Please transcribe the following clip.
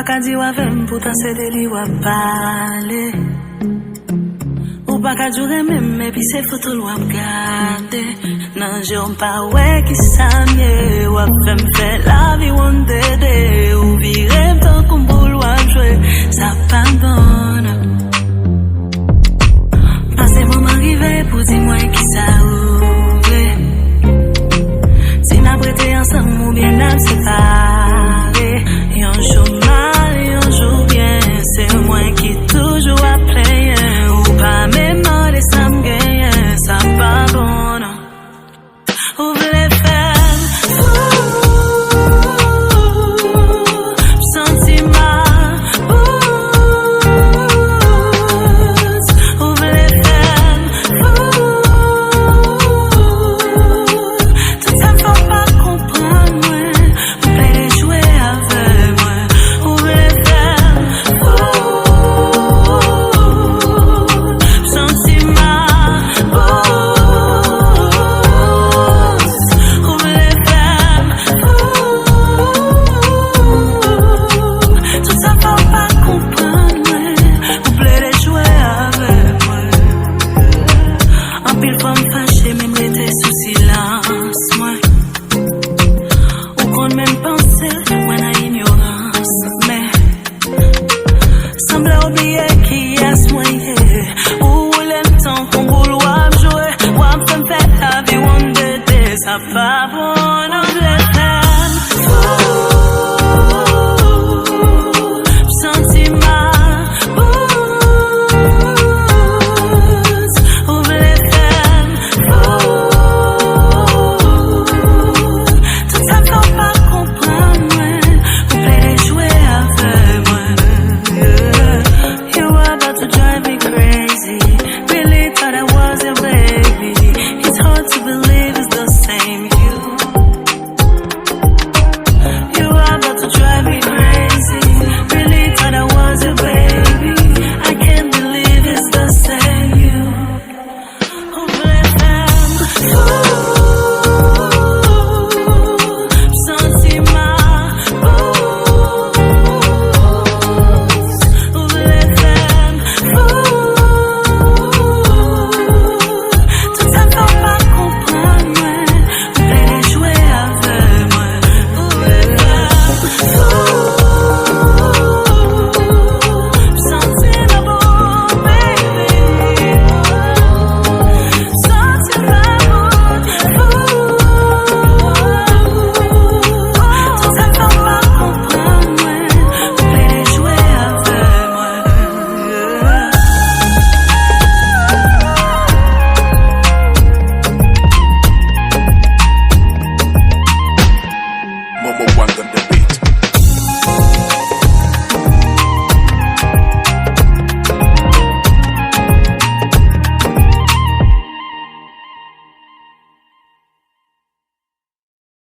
pas qu'à dire avec pourtant c'est de lui ou parler. Ou pas qu'à durer même, mais puis c'est photos ou regarder. Non, j'ai pas ouais qui s'amène. Ou à faire la vie one day. Ou virer tant qu'on boule ou à jouer. Ça pas bon. Passez mon arrivé pour dire moi qui ça ouvre. Si n'a prêté ensemble ou bien n'a séparé. Y'en joue mal, y'en joue bien. C'est moi qui toujours à player. Ou pas même mal et ça me gagne. Ça pas bon non. Ou voulez faire drive me